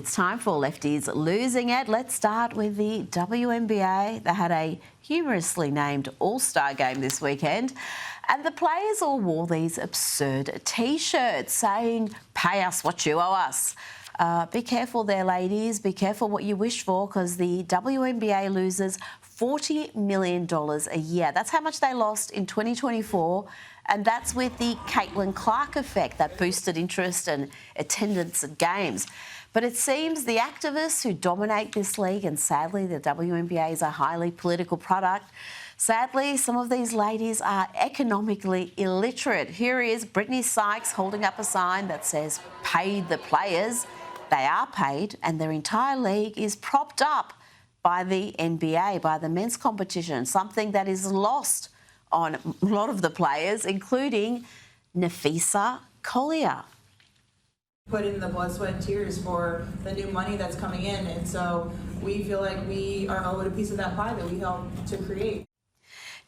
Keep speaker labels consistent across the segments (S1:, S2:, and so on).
S1: It's time for Lefties Losing It. Let's start with the WNBA. They had a humorously named All-Star game this weekend, and the players all wore these absurd T-shirts saying, "Pay us what you owe us." Be careful there, ladies. Be careful what you wish for, because the WNBA loses $40 million a year. That's how much they lost in 2024, and that's with the Caitlin Clark effect, that boosted interest and attendance at games. But it seems the activists who dominate this league, and sadly the WNBA is a highly political product, sadly some of these ladies are economically illiterate. Here is Brittany Sykes holding up a sign that says, "Pay the players." They are paid, and their entire league is propped up by the NBA, by the men's competition, something that is lost on a lot of the players, including Nafisa Collier.
S2: Put in the blood, sweat, and tears for the new money that's coming in, and so we feel like we are owed a piece of that pie that we helped to create.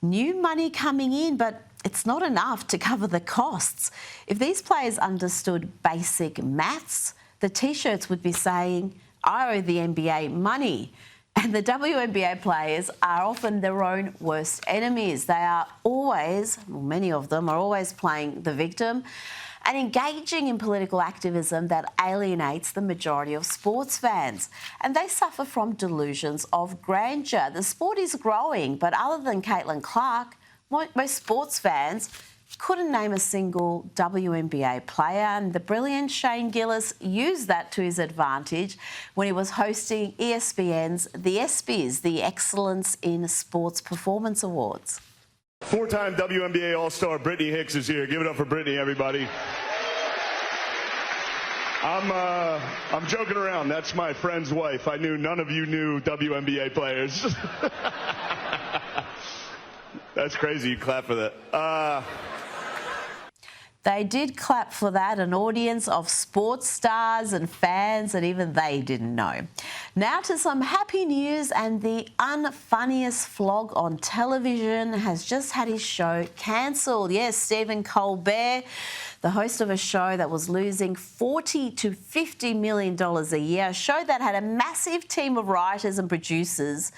S1: New money coming in, but it's not enough to cover the costs. If these players understood basic maths, the T-shirts would be saying, "I owe the NBA money." And the WNBA players are often their own worst enemies. They are always, well, many of them are always playing the victim and engaging in political activism that alienates the majority of sports fans. And they suffer from delusions of grandeur. The sport is growing, but other than Caitlin Clark, most sports fans couldn't name a single WNBA player, and the brilliant Shane Gillis used that to his advantage when he was hosting ESPN's The ESPYs, the Excellence in Sports Performance Awards.
S3: Four-time WNBA All-Star Brittany Hicks is here. Give it up for Brittany, everybody. I'm joking around. That's my friend's wife. I knew none of you knew WNBA players. That's crazy. You clap for that.
S1: They did clap for that, an audience of sports stars and fans, and even they didn't know. Now to some happy news, and the unfunniest flog on television has just had his show cancelled. Yes, Stephen Colbert, the host of a show that was losing $40 to $50 million a year, a show that had a massive team of writers and producers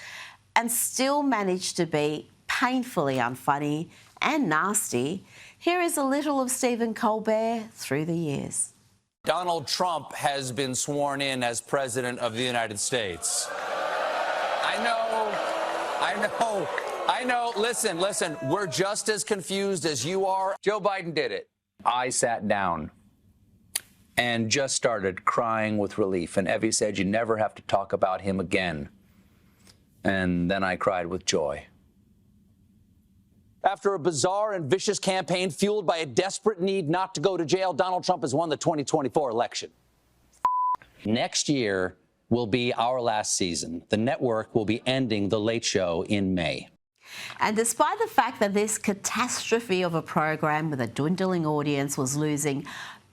S1: and still managed to be painfully unfunny and nasty. Here is a little of Stephen Colbert through the years.
S4: Donald Trump has been sworn in as President of the United States. I know. Listen, we're just as confused as you are. Joe Biden did it. I sat down and just started crying with relief. And Evie said, "You never have to talk about him again." And then I cried with joy. After a bizarre and vicious campaign fueled by a desperate need not to go to jail, Donald Trump has won the 2024 election. Next year will be our last season. The network will be ending The Late Show in May.
S1: And despite the fact that this catastrophe of a program with a dwindling audience was losing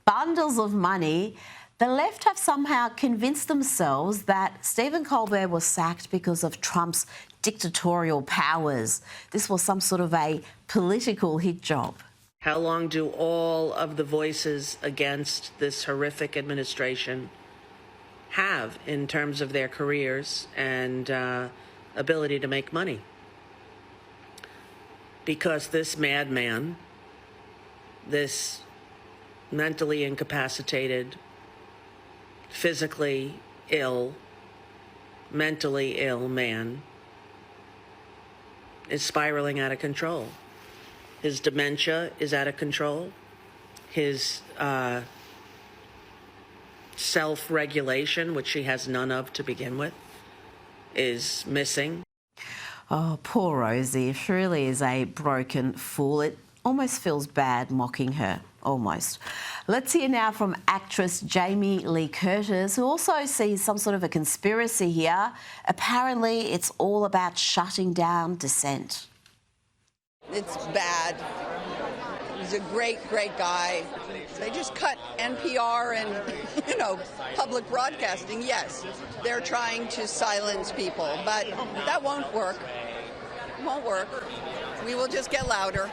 S1: bundles of money, the left have somehow convinced themselves that Stephen Colbert was sacked because of Trump's dictatorial powers. This was some sort of a political hit job.
S5: How long do all of the voices against this horrific administration have in terms of their careers and ability to make money? Because this madman, this mentally incapacitated, physically ill, mentally ill man is spiraling out of control. His dementia is out of control. His self-regulation, which he has none of to begin with, is missing.
S1: Oh, poor Rosie. She really is a broken fool. It almost feels bad mocking her. Almost. Let's hear now from actress Jamie Lee Curtis, who also sees some sort of a conspiracy here. Apparently, it's all about shutting down dissent.
S6: It's bad. He's a great, great guy. They just cut NPR and, public broadcasting. Yes, they're trying to silence people, but that won't work. It won't work. We will just get louder.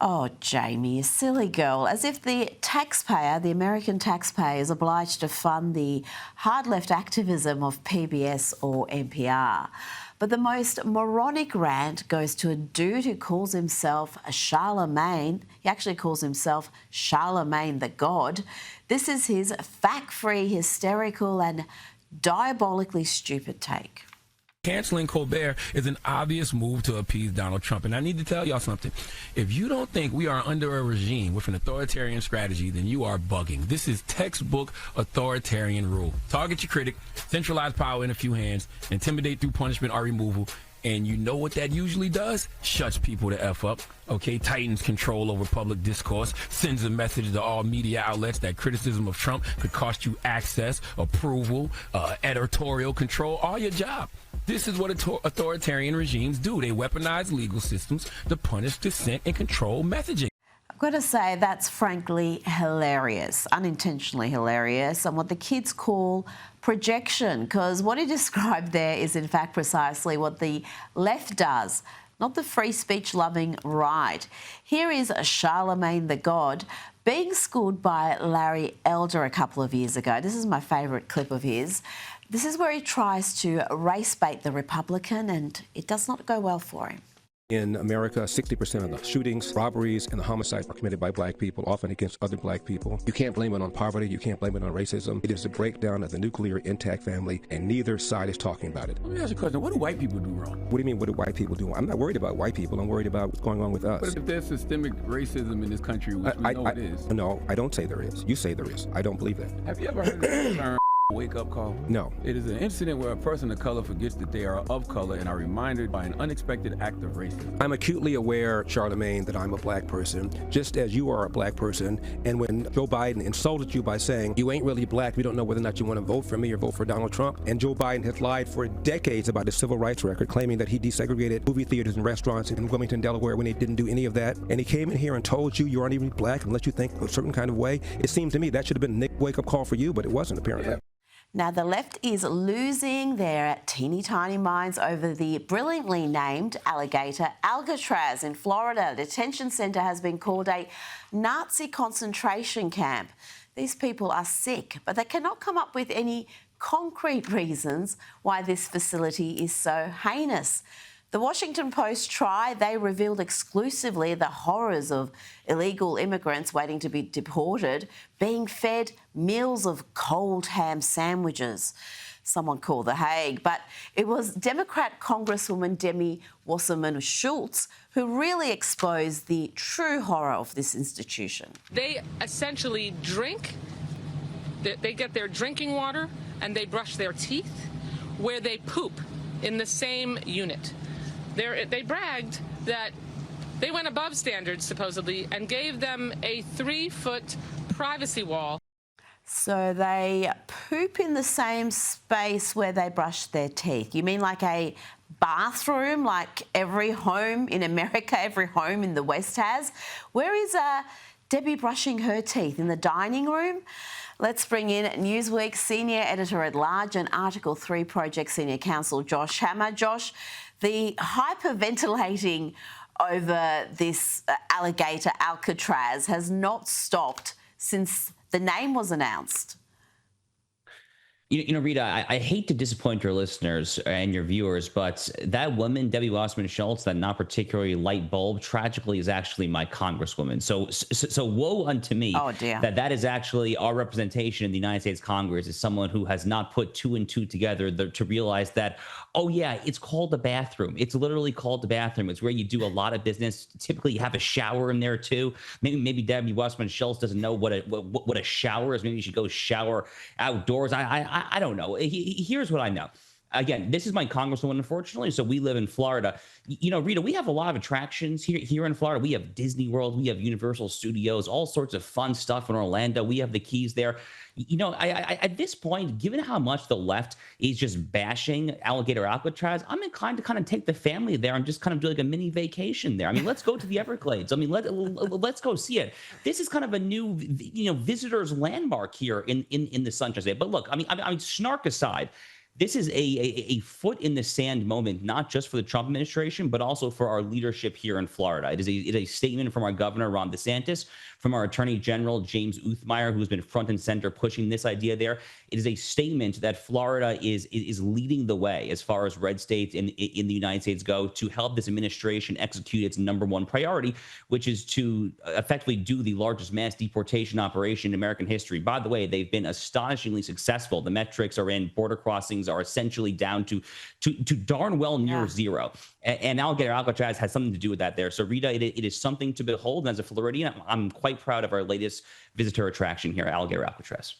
S1: Oh, Jamie, you silly girl. As if the taxpayer, the American taxpayer, is obliged to fund the hard-left activism of PBS or NPR. But the most moronic rant goes to a dude who calls himself a Charlemagne. He actually calls himself Charlemagne the God. This is his fact-free, hysterical and diabolically stupid take.
S7: Canceling Colbert is an obvious move to appease Donald Trump. And I need to tell y'all something. If you don't think we are under a regime with an authoritarian strategy, then you are bugging. This is textbook authoritarian rule. Target your critic, centralize power in a few hands, intimidate through punishment or removal. And you know what that usually does? Shuts people the F up, okay? Tightens control over public discourse, sends a message to all media outlets that criticism of Trump could cost you access, approval, editorial control, or your job. This is what authoritarian regimes do. They weaponize legal systems to punish dissent and control messaging.
S1: I've got to say that's frankly hilarious, unintentionally hilarious, and what the kids call projection, because what he described there is in fact precisely what the left does, not the free speech loving right. Here is Charlemagne the God being schooled by Larry Elder a couple of years ago. This is my favourite clip of his. This is where he tries to race bait the Republican, and it does not go well for him.
S8: In America, 60% of the shootings, robberies, and the homicides are committed by black people, often against other black people. You can't blame it on poverty. You can't blame it on racism. It is a breakdown of the nuclear intact family, and neither side is talking about it.
S7: Let me ask you a question. What do white people do wrong?
S8: What do you mean, what do white people do? I'm not worried about white people. I'm worried about what's going on with us.
S7: But if there's systemic racism in this country, which we know it is.
S8: No, I don't say there is. You say there is. I don't believe that.
S7: Have you ever heard of the term wake-up call?
S8: No.
S7: It is an incident where a person of color forgets that they are of color and are reminded by an unexpected act of racism.
S8: I'm acutely aware, Charlemagne, that I'm a black person, just as you are a black person. And when Joe Biden insulted you by saying, you ain't really black, we don't know whether or not you want to vote for me or vote for Donald Trump. And Joe Biden has lied for decades about his civil rights record, claiming that he desegregated movie theaters and restaurants in Wilmington, Delaware, when he didn't do any of that. And he came in here and told you aren't even black and let you think a certain kind of way. It seems to me that should have been a wake-up call for you, but it wasn't, apparently.
S7: Yeah.
S1: Now, the left is losing their teeny tiny minds over the brilliantly named alligator Alcatraz in Florida. The detention centre has been called a Nazi concentration camp. These people are sick, but they cannot come up with any concrete reasons why this facility is so heinous. The Washington Post tried, they revealed exclusively the horrors of illegal immigrants waiting to be deported, being fed meals of cold ham sandwiches. Someone called The Hague, but it was Democrat Congresswoman Demi Wasserman-Schultz who really exposed the true horror of this institution.
S9: They essentially drink, they get their drinking water, and they brush their teeth, where they poop in the same unit. They bragged that they went above standards, supposedly, and gave them a 3-foot privacy wall.
S1: So they poop in the same space where they brush their teeth. You mean like a bathroom, like every home in America, every home in the West has? Where is Debbie brushing her teeth? In the dining room? Let's bring in Newsweek Senior Editor-at-Large and Article 3 Project Senior Counsel Josh Hammer. Josh, the hyperventilating over this alligator Alcatraz has not stopped since the name was announced.
S10: You know, Rita, I hate to disappoint your listeners and your viewers, but that woman, Debbie Wasserman-Schultz, that not particularly light bulb, tragically is actually my congresswoman. So woe unto me that is actually our representation in the United States Congress is someone who has not put 2 and 2 together to realize that, oh yeah, it's called the bathroom. It's literally called the bathroom. It's where you do a lot of business. Typically, you have a shower in there too. Maybe Debbie Wasserman-Schultz doesn't know what a shower is. Maybe you should go shower outdoors. I don't know. Here's what I know. Again, this is my congresswoman, unfortunately. So we live in Florida. You know, Rita, we have a lot of attractions here in Florida. We have Disney World. We have Universal Studios, all sorts of fun stuff in Orlando. We have the Keys there. You know, I at this point, given how much the left is just bashing Alligator Alcatraz, I'm inclined to kind of take the family there and just kind of do like a mini vacation there. I mean, let's go to the Everglades. I mean, let's go see it. This is kind of a new, you know, visitor's landmark here in the Sunshine State. But look, I mean, snark aside. this is a foot in the sand moment, not just for the Trump administration, but also for our leadership here in Florida. It is a statement from our governor, Ron DeSantis, from our attorney general, James Uthmeyer, who's been front and center pushing this idea there. It is a statement that Florida is leading the way as far as red states in the United States go to help this administration execute its #1 priority, which is to effectively do the largest mass deportation operation in American history. By the way, they've been astonishingly successful. The metrics are in. Border crossings are essentially down to darn well near zero. And Alligator Alcatraz has something to do with that there. So, Rita, it is something to behold. And as a Floridian, I'm quite proud of our latest visitor attraction here, Alligator Alcatraz.